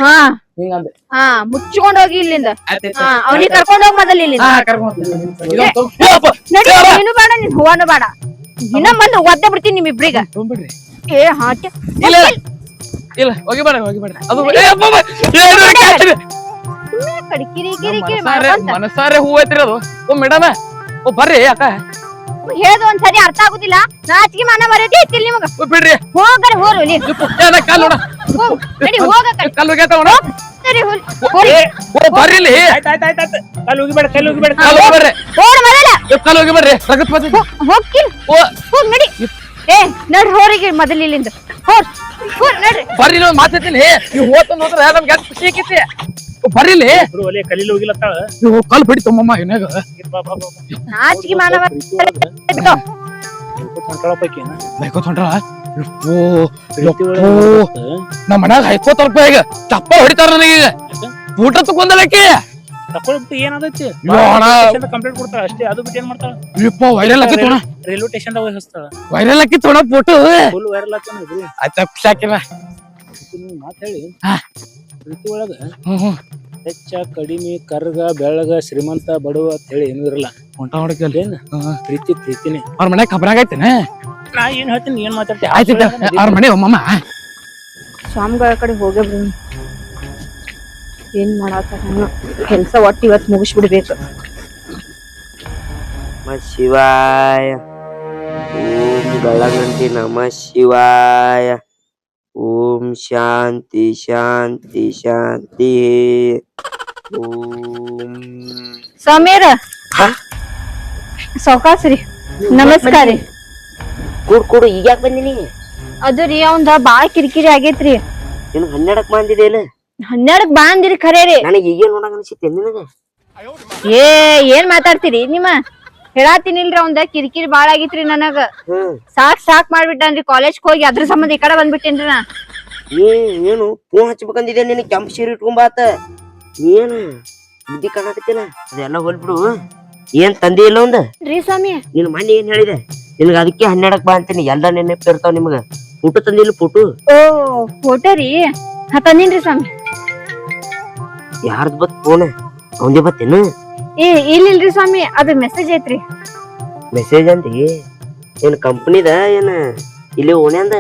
ಹಾ ಹಿಂಗಂದೆ ಹಾ ಮುಚ್ಕೊಂಡ್ ಹೋಗಿ ಇಲ್ಲಿಂದ ಆಯ್ತಾಯ್ತು. ಹಾ ಅವ್ನಿಗೆ ಕರ್ಕೊಂಡ್ ಹೋಗ್ ಮೊದಲ್ ಇಲ್ಲಿಂದ ನಡಿ ನೀನು ಬೇಡ ನಿನ್ ಹೂವನು ಬೇಡ ಇನ್ನ ಬಂದು ಒದ್ದೆ ಬಿಡ್ತೀನಿ ನಿಮ್ಮಿಬ್ರಿಗ ತೊಂಬಿಡ್ರಿ ಏ ಹಾಟ ಇಲ್ಲ ಇಲ್ಲ ಹೋಗಿಬೇಡ ಅದು ಏ ಅಪ್ಪ ಏನು ಕ್ಯಾಚ್ ಕಡಿ ಕಿರಿ ಕಿರಿ ಕಿರಿ ಮಾಡ್ಕೊಂತ ಮನಸಾರೆ ಹೂ ಐತ್ರಿ ಅದು ಓ ಮೇಡಮ್ ಓ ಬರ್ರಿ ಅಕ್ಕ ಹೇಳೋದು ಒಂದ್ಸರಿ ಅರ್ಥ ಆಗುದಿಲ್ಲ ನಾಚಿಗೆ ಮಾನ ಮರ್ಯಾದೆ ಐತಿಲ್ ನಿಮಗ ಓ ಬಿಡ್ರಿ ಹೋಗರ ಹೋರು ಇಲ್ಲಿ ಏನ ಕಾಲ್ ನೋಡ ಹೋಗ್, ನಡಿ ಹೋಗ ಕಾಲ್ ಹೋಗ್ಯಾತ ನೋಡ ಸರಿ ಹೋರಿ ಓ ಬರ್ರಿ ಇಲ್ಲಿ ಆಯ್ತಾಯ್ತಾಯ್ತು ಕಾಲ್ ಹೋಗಿಬೇಡ ಕಾಲ್ ಹೋಗಿ ಬರ್ರಿ ಹೋರ್ ಮೊದಲ ಕಾಲ್ ಹೋಗಿ ಬರ್ರಿ ರಗತ್ ಬರ್ತೈತಿ ಹೋಗ್ಕಿಲ್ ಓ ಹೋಗ್ ನಡಿ ಏ ನಡ್ ಹೋರಿಗೆ ಮೊದಲ್ ಇಲ್ಲಿಂದ ಹೋರ್ ಹೋರ್ ನಡ್ರಿ ಬರ್ರಿ ಇಲ್ಲಿ ಮಾತಾಡ್ತೀನಿ ನೀವು ಹೋತ ನೋಡ್ರ ನಮ್ಗೆ ಯಾಕೆ ಖುಷಿ ಆಕೈತಿ ಬರ್ರಿ ಇಲ್ಲಿ ಒಲೆ ಕಲೀಲಿ ಹೋಗಿಲ್ಲತ್ತಾಳ ನೀವು ಕಾಲ್ ಬಿಡಿ ತಮ್ಮಮ್ಮ ಏನಾಗ ನಾಚಿಗೆ ಮಾನ ಬಿಟ್ಟು ಹೊಂಟಾಳ ಪೈಕಿ ಬೈಕೋತ್ ಹೊಂಟ್ರ ಓ ನಮ್ಮ ಮನ್ಯಾಗ ಹೈಕೋತಾರ ಈಗ ಚಪ್ಪ ಹೊಡಿತಾರ ನನಗೀಗ ಊಟ ತಗೊಂದಲಕ್ಕೆ ತಕೊಳ್ಬಿಟ್ಟು ಏನಾದೈತಿ ಅಣ್ಣ. ಕಂಪ್ಲೇಂಟ್ ಕೊಡ್ತಾಳ ಅಷ್ಟೇ ಅದು ಬಿಟ್ಟು ಏನ್ ಮಾಡ್ತಾಳ ಯಪ್ಪ ವೈರಲ್ ಆಕಿತ್ತೋಣ ರೈಲ್ವೆ ಸ್ಟೇಷನ್ ದಾಗ ಹಚ್ತಾಳ ವೈರಲ್ ಆಕಿತ್ತೋಣ ಫೋಟೋ ಫುಲ್ ವೈರಲ್ ಆಗ್ತಾನ ಆಯ್ತಾ ಖುಷಿ ಆಕಿನ ಮಾತ್ ಹೇಳಿ ಹಾ. ಪ್ರೀತಿ ಒಳಗ ಹ್ಮ್ ಹೆಚ್ಚ ಕಡಿಮೆ ಕರ್ಗ ಬೆಳಗ ಶ್ರೀಮಂತ ಬಡವ ಅಂತ ಹೇಳಿ ಏನೂ ಇರಲ್ಲ ಹೊಂಟ ಹೊಡಕಲ್ ಏನ್ ಪ್ರೀತಿನೇ ಅವ್ರ ಮನೆ ಖಬರಾಗ ಐತೇನ ನಾ ಏನ್ ಹೇಳ್ತೀನಿ ಏನ್ ಮಾತಾಡ್ತಿ ಆಯ್ತಿದ್ದ ಅವ್ರ ಮನೆ ಒಮ್ಮಮ್ಮ ಸ್ವಾಮಿಗಳ ಕಡೆ ಹೋಗೇ ಬಿಡು ಏನ್ ಮಾಡಾಕ ಕೆಲ್ಸ ಒಟ್ಟು ಇವತ್ ಮುಗಿಸ್ಬಿಡ್ಬೇಕು ನಮ ಶಿವಾಯ ಓಂ ಗಳಗಂಟಿ ನಮ ಶಿವಾಯ ಓಂ ಶಾಂತಿ ಶಾಂತಿ ಶಾಂತಿ ಓಂ ಸಮೀರ ಹಾ? ಸೌಕಾಸ್ರಿ ನಮಸ್ಕಾರ ರೀ ಕೂಡು ಈಗ ಯಾಕೆ ಬಂದಿನಿ ಅದು ರೀ ಅವಂದ ಬಾಳ ಕಿರಿಕಿರಿ ಆಗೇತ್ರಿ ನಿನ್ 12ಕ್ ಬಂದಿದೆ ಇಲ್ಲ 12ಕ್ ಬಾ ಅಂದಿರಿ ಖರೇ ರೀ ನನಗೆ ಈಗ ನೋಡಂಗ ಅನ್ಸಿತ್ತೆ ನಿನಗ ಏನ್ ಮಾತಾಡ್ತೀರಿ ನಿಮ್ಮ ಹೇಳಾತಿನಿಲ್ರಿ ಅವಂದ ಕಿರಿಕಿರಿ ಬಾಳ ಆಗಿತ್ರಿ ನನಗ ಸಾಕ್ ಮಾಡ್ಬಿಟ್ಟನ್ರಿ ಕಾಲೇಜ್ಗೆ ಹೋಗಿ ಅದ್ರ ಸಂಬಂಧ ಈ ಕಡೆ ಬಂದ್ಬಿಟ್ಟೇನ್ರಿ ನಾ ಏನು ಫೋನ್ ಹಚ್ಬೇಕಂದಿದೆ ನಿನ್ ಕೆಂಪ್ ಸೀರೆ ಇಟ್ಕೊಂಬಾತ ಏನು ಬುದ್ಧಿ ಕಾಣಕತ್ತಿಲ್ಲ ಅದೆಲ್ಲ ಹೋಲ್ಬಿಡು ಏನ್ ತಂದಿ ಇಲ್ಲ ಒಂದ ರೀ ಸ್ವಾಮಿ ನಿನ್ ಮನೆ ಏನ್ ಹೇಳಿದೆ ನಿನಗ ಅದಕ್ಕೆ 12ಕ್ ಬಾ ಅಂತೀನಿ ಎಲ್ಲ ನೆನಪಿರ್ತಾವ ನಿಮಗ ಫೋಟೋ ತಂದಿಲ್ಲ ಫೋಟೋ ಓ ಫೋಟೋ ರೀ ತಂದಿನ್ರಿ ಸ್ವಾಮಿ ಯಾರ್ದ್ ಬತ್ ಫೋನ್ ಅವಂದೇ ಬತ್ತೇನು ಇಲ್ಲಿಲ್ರಿ ಸ್ವಾಮಿ ಅದು ಮೆಸೇಜ್ ಐತ್ರಿ ಮೆಸೇಜ್ ಅಂದಿ ಏನ್ ಕಂಪ್ನಿದ ಏನ ಇಲ್ಲಿ ಓಣ್ಯಾಂದ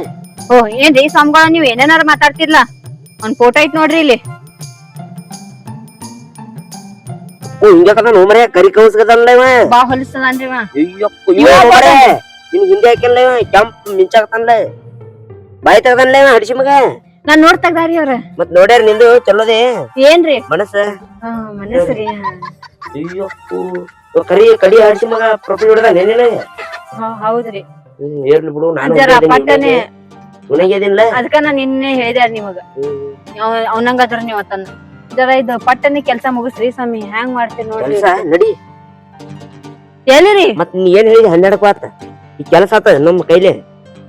ಓ ಏನ್ರಿ ಸ್ವಾಮಿಗಳ ನೀವ್ ಏನೇನಾರ ಮಾತಾಡ್ತಿರ್ಲ ಒಂದ್ ಫೋಟೋ ಐತ್ ನೋಡ್ರಿ ಇಲ್ಲಿ ಓ ಹಿಂಗದ ನೋಮರೆ ಕರಿ ಕೌಸ್ಗದಲ್ಲ ಇವ ಬಾ ಹೊಲಿಸ್ತದನ್ರಿ ಇವ ಅಯ್ಯಪ್ಪ ಇವ ನೋಮರೆ ನಿನ್ ಹಿಂದೆ ಹಾಕಿಲ್ಲ ಇವ ಕೆಂಪ್ ಮಿಂಚಾಕತಾನಲ್ಲ ಬಾಯಿ ತೆಗದನ್ಲ ಇವ ಹಡಿಸಿ ಮಗ ನಾನ್ ನೋಡ್ ತೆಗ್ದಾರಿ ಅವ್ರ ಮತ್ ನೋಡ್ಯಾರ ನಿಂದು ಚಲೋದೆ ಏನ್ರಿ ಮನಸ್ಸ ಮನಸ್ರಿ ಅಯ್ಯಪ್ಪ ಕರಿ ಕಡಿ ಹಡಿಸಿ ಮಗ ಪ್ರೊಫೈಲ್ ಹೊಡೆದ ನೆನೆ ಹೌದ್ರಿ ಏರ್ಲಿ ಬಿಡು ನಾನು ಜರ ಪಟ್ಟನೆ ಉಣಗಿದಿಲ್ಲ ಅದಕ್ಕ ನಾನ್ ನಿನ್ನೆ ಹೇಳಿದೆ ನಿಮಗ ಅವನಂಗ ಅದ್ರ ನೀವ್ ತಂದ ಜರ ಇದು ಪಟ್ಟನೆ ಕೆಲ್ಸ ಮುಗಿಸ್ರಿ ಸ್ವಾಮಿ ಹ್ಯಾಂಗ್ ಮಾಡ್ತೀರಿ ನೋಡ್ರಿ ಕೆಲ್ಸ ನಡಿ ಎಲ್ಲಿರಿ ಮತ್ ನೀ ಏನ್ ಹೇಳಿದಿ 12ಕ್ ಆತ ಈ ಕೆಲಸ ಆತ ನಮ್ ಕೈಲೆ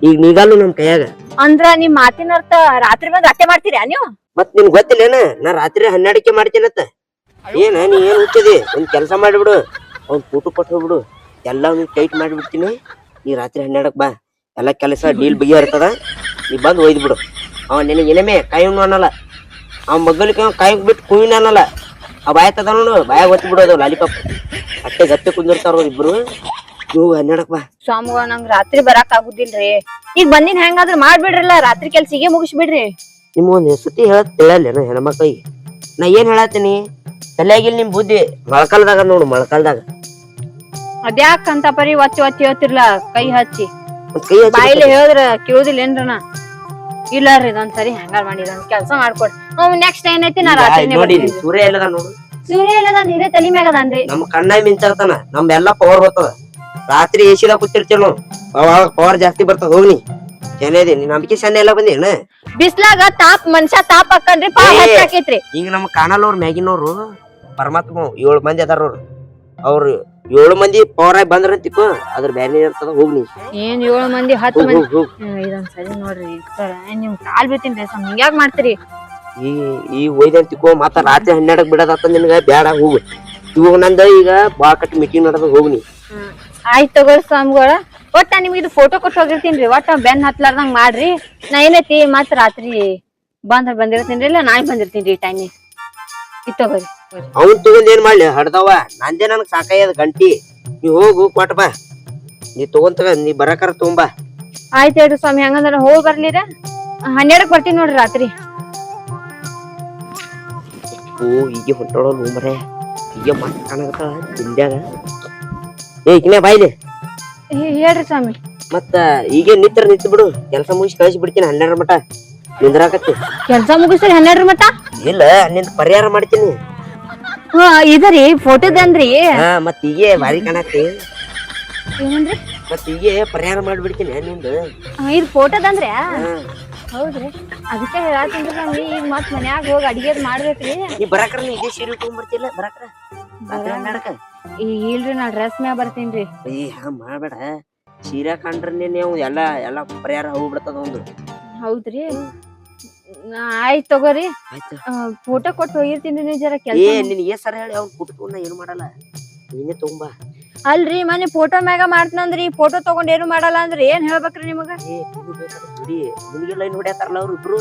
ಈಗ ನೀಗಾಲು ನಮ್ ಕೈಯಾಗ ಅಂದ್ರ ನಿಮ್ ಮಾತಿನ ಅರ್ಥ ರಾತ್ರಿ ಬಂದ್ ಅಟ್ಟೆ ಮಾಡ್ತೀರಾ ನೀವು ಮತ್ ನಿನ್ ಗೊತ್ತಿಲ್ಲೇನ ನಾ ರಾತ್ರಿ 12ಕ್ಕೆ ಮಾಡ್ತೀನತ್ತ ಏನ ನೀ ಏನ್ ಹುಚ್ಚದಿ ಒಂದ್ ಕೆಲ್ಸ ಮಾಡಿಬಿಡು ಅವ್ನ್ ಫೋಟೋ ಕೊಟ್ಟು ಹೋಗ್ಬಿಡು ಎಲ್ಲ ಟೈಟ್ ಮಾಡಿಬಿಡ್ತೀನಿ ನೀ ರಾತ್ರಿ 12ಕ್ ಬಾ ಎಲ್ಲ ಕೆಲಸ ಡೀಲ್ ಬಗ್ಗೆ ಇರ್ತದ. ನೀ ಬಂದು ಒಯ್ದು ಬಿಡು. ಅವ ನಿನಗೆ ಏನೇಮೆ ಕಾಯಿನು ಅನ್ನಲ್ಲ. ಅವ ಮಗ್ಗಲಿಕ್ಕೆ ಕಾಯಿ ಬಿಟ್ಟು ಕುಯಿನ ಅನ್ನಲ್ಲ. ಆ ಬಾಯತದ ನೋಡು, ಬಾಯಾಗ ಒತ್ತಿ ಬಿಡೋದು ಲಾಲಿಪಾಪ್. ಅಟ್ಟೆ ಗಪ್ಪೆ ಕುಂದಿರ್ತಾರ ಇಬ್ರು. ನೀವು 12 ಬಾ. ಸ್ವಾಮಿಗಳ ನಂಗ್ ರಾತ್ರಿ ಬರಾಕ್ ಆಗುದಿಲ್ರಿ. ಈಗ ಬಂದಿನ ಹೆಂಗಾದ್ರ ಮಾಡ್ಬಿಡ್ರಲ್ಲ, ರಾತ್ರಿ ಕೆಲ್ಸಿಗೆ ಮುಗಿಸ್ಬಿಡ್ರಿ. ನಿಮ್ಗೊಂದು ಸತಿ ಹೇಳಲ್ಲೇನ ಹೆಣ್ಮಕ್ಳಿಗೆ? ನಾ ಏನ್ ಹೇಳತ್ತೀನಿ ತಲೆಯಾಗಿಲ್ ನಿಮ್ ಬುದ್ಧಿ ಮೊಳಕಾಲ್ದಾಗ ನೋಡು, ಮೊಳಕಾಲ್ದಾಗ ಅದ್ಯಾಕಂತ ಪರಿ ಒತ್ತಿ ಒತ್ತಿ ಹೇಳ್ತಿರ್ಲ ಕೈ ಹಚ್ಚಿ ಒಂದ್ ಕೈ ಹಚ್ಚಿ ಬಾಯಿಲೆ ಹೇಳಿದ್ರ ಕೇಳುದಿಲ್ಲ ಏನ್ರನ? ಇಲ್ಲಾರಿ ಇದೊಂದ್ಸರಿ ಹೆಂಗಾರ ಮಾಡಿ ಇದೊಂದ್ ಕೆಲ್ಸ ಮಾಡ್ಕೊಡ್ರಿ. ನೆಕ್ಸ್ಟ್ ಏನೈತಿ ನಾ ರಾತ್ರಿ ನೋಡಿ ಸೂರ್ಯ ಎಲ್ಲದ ನೋಡು. ಸೂರ್ಯ ಎಲ್ಲದ ನೀರೇ ತಲಿ ಮ್ಯಾಗದನ್ರಿ. ನಮ್ ಕಣ್ಣ ಮಿಂಚಾಡ್ತಾನ, ನಮ್ದೆಲ್ಲಾ ಪವರ್ ಬರ್ತದ. ರಾತ್ರಿ ಎಸಿದಾಗ ಕೂತಿರ್ತೀವಿ ನಾವು, ಅವಾಗ ಪವರ್ ಜಾಸ್ತಿ ಬರ್ತದ. ಹೋಗ್ನಿ ಏನೇದಿ ನೀನ್ ನಂಬಿಕೆ ಸಣ್ಣ ಎಲ್ಲ ಬಂದೇನ? ಬಿಸ್ಲಾಗ ತಾಪ್ ಮನುಷ್ಯ ತಾಪ್ ಹಾಕನ್ರಿ ಪಾ ಹಾಕೈತ್ರಿ. ಈಗ ನಮ್ ಕಾಣಲ್ಲವ್ರು ಮ್ಯಾಗಿನವ್ರು ಪರಮಾತ್ಮ 7 ಮಂದಿ ಅದಾರ. ಅವ್ರು 7 ಮಂದಿ ಪವರ್ ಆಗಿ ಬಂದ್ರ ತಿಕ್ಕು ಅದ್ರ ಬ್ಯಾರೆ ಇರ್ತದ. ಹೋಗ್ನಿ ಏನ್ 7 ಮಂದಿ 10 ಮಂದಿ ಹೋಗ್ ಇದೊಂದ್ಸರಿ ನೋಡ್ರಿ ನಿಮ್ ಕಾಲ್ ಬೀಳ್ತೀನ್ರಿ ಸ್ವಾಮಿ, ಹಿಂಗ್ಯಾಕ್ ಮಾಡ್ತೀರಿ? ಈ ಒಯ್ದಂತ ತಿಕ್ಕೋ ಮತ್ತ ರಾತ್ರಿ 12ಕ್ಕೆ ಬಿಡೋದಾತ ನಿನ್ಗ ಬ್ಯಾಡ. ಹೋಗು ಇವಾಗ ನಂದ ಈಗ ಬಾಳ್ ಕಟ್ಟಿ ಮೀಟಿಂಗ್ ನಡೆದ. ಹೋಗ್ನಿ ಆಯ್ತು ತಗೋರಿ ಸ್ವಾಮಿಗಳ. ಒಟ್ಟ ನಿಮ್ಗೆ ಇದು ಫೋಟೋ ಕೊಟ್ಟು ಹೋಗಿರ್ತೀನ್ರಿ. ಒಟ್ಟ ಬೆನ್ ಹತ್ಲಾರ್ದಂಗ್ ಮಾಡ್ರಿ. ನಾ ಏನೈತಿ ಮತ್ ರಾತ್ರಿ ಬಂದಿರ್ತೀನ್ರಿ, ಇಲ್ಲ ನಾಳೆ ಬಂದಿರ್ತೀನ್ರಿ ಈ ಟೈಮಿಗೆ. ಇದು ತಗೋರಿ. ಅವ್ನ್ ತಗೊಂಡ್ ಏನ್ ಮಾಡ್ಲಿ ಹಡ್ದವ, ನಂದೇ ನನಗ್ ಸಾಕಾಗ್ಯದ ಗಂಟಿ. ನೀ ಹೋಗು ಕೊಟ್ಟ ಬಾ. ನೀ ತಗೊಂತ ನೀ ಬರಕಾರ ತಗೊಂಬಾ. ಆಯ್ತು ಹೇಳ್ರಿ ಸ್ವಾಮಿ, ಹಂಗಂದ್ರ ಹೋಗಿ ಬರ್ಲಿರ 12ಕ್ಕೆ ಬರ್ತೀನಿ ನೋಡ್ರಿ ರಾತ್ರಿ. ಈಗ ಹೊಂಟೋಳು ಮರೆ, ಈಗ ಮತ್ತ ಕಾಣಕತ್ತಾಳ ತಿಂಡ್ಯಾಗ. ಈಗಿನ ಬಾಯ್ಲಿ ಹೇಳ್ರಿ ಸ್ವಾಮಿ. ಮತ್ತ ಈಗ ನಿಂತು ಬಿಡು, ಕೆಲಸ ಮುಗಿಸಿ ಕಳಿಸಿ ಬಿಡ್ತೀನಿ. 12 ಮಟ ನಿಂದ್ರಾಕತ್ತಿ. ಕೆಲ್ಸ ಮುಗಿಸ್ರಿ 12 ಮಟ? ಇಲ್ಲ ನಿಂದ ಪರಿಹಾರ ಮಾಡ್ತೀನಿ. ಇದರಿ ಫೋಟೋದಂದ್ರಿ. ಮತ್ತ ಈಗ ಭಾರಿ ಕಾಣತ್ತಿ. ಏನಂದ್ರಿ? ಮತ್ತ ಈಗ ಪರಿಹಾರ ಮಾಡ್ಬಿಡ್ತೀನಿ ನಿಂದ. ಇದು ಫೋಟೋದಂದ್ರೆ? ಹೌದ್ರಿ, ಅದಕ್ಕೆ ಹೇಳತ್ತೀನ್ರಿ ಸ್ವಾಮಿ. ಈಗ ಮತ್ ಮನ್ಯಾಗ ಹೋಗಿ ಅಡಿಗೆ ಮಾಡ್ಬೇಕ್ರಿ. ನೀ ಬರಾಕರ ಇದೇ ಸೀರೆ ತಗೊಂಡ್ಬರ್ತಿಲ್ಲ ಬರಾಕರ? ಇಲ್ರಿ ನಾ ಡ್ರೆಸ್ ಮ್ಯಾಗ ಬರ್ತೀನ್ರಿ. ಮಾಡ್ಬೇಡ, ಸೀರೆ ಕಂಡ್ರ ನೀವು ಎಲ್ಲಾ ಪರಿಹಾರ ಹೋಗ್ಬಿಡ್ತದ ಒಂದು. ಹೌದ್ರಿ, ಆಯ್ತು ತಗೋರಿ. ಫೋಟೋ ಕೊಟ್ಟು ಹೋಗಿರ್ತೀನಿ. ನೀವು ಜರ ಕೆಲಸ ನಿನ್ ಸರ ಹೇಳಿ ಅವ್ನು ಕುಟ್ಕೊಂಡ ಏನು ಮಾಡಲ್ಲ, ನೀನೇ ತಗೊಂಬಾ. ಅಲ್ರಿ ಮನೆ ಫೋಟೋ ಮ್ಯಾಗ ಮಾಡ್ತನಂದ್ರಿ, ಫೋಟೋ ತಗೊಂಡ್ ಏನು ಮಾಡಲ್ಲ ಅಂದ್ರಿ ಏನ್ ಹೇಳ್ಬೇಕ್ರಿ ನಿಮಗ? ನಿನಗೆ ಲೈನ್ ಹೊಡ್ಯಾತಾರಲ್ಲ ಅವ್ರು ಇಬ್ರು.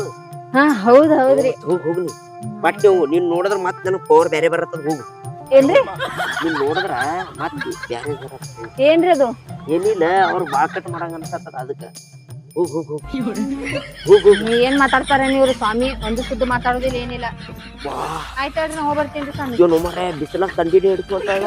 ಹೌದ್ ಹೌದ್ರಿ. ಹೋಗ್ನಿ ಬಟ್ ನೀವು ನೀನ್ ನೋಡಿದ್ರ ಮತ್ ನನಗ್ ಪವರ್ ಬೇರೆ ಬರತ್ತದ. ಹೋಗು. ಏನ್ರಿ? ನೀನ್ ನೋಡಿದ್ರ ಮತ್ ಬ್ಯಾರೆ ಬರತ್ತ. ಏನ್ರಿ ಅದು? ಏನಿಲ್ಲ, ಅವ್ರು ಬಾಳ್ ಕಟ್ ಮಾಡಂಗ ಅನ್ಸತ್ತದ. ಅದಕ್ಕ ಹೋಗ್ ಏನ್ ಮಾತಾಡ್ತಾರ ನೀವ್ರಿ ಸ್ವಾಮಿ? ಒಂದು ಸುದ್ದಿ ಮಾತಾಡೋದಿಲ್ಲ, ಏನಿಲ್ಲ. ಆಯ್ತು ನಾ ಹೋಗ್ಬರ್ತೀನಿ ಸ್ವಾಮಿ. ಬಿಸಿಲಾಗ ತಂಡಿ ಹಿಡ್ಕೊಂತಾಳ.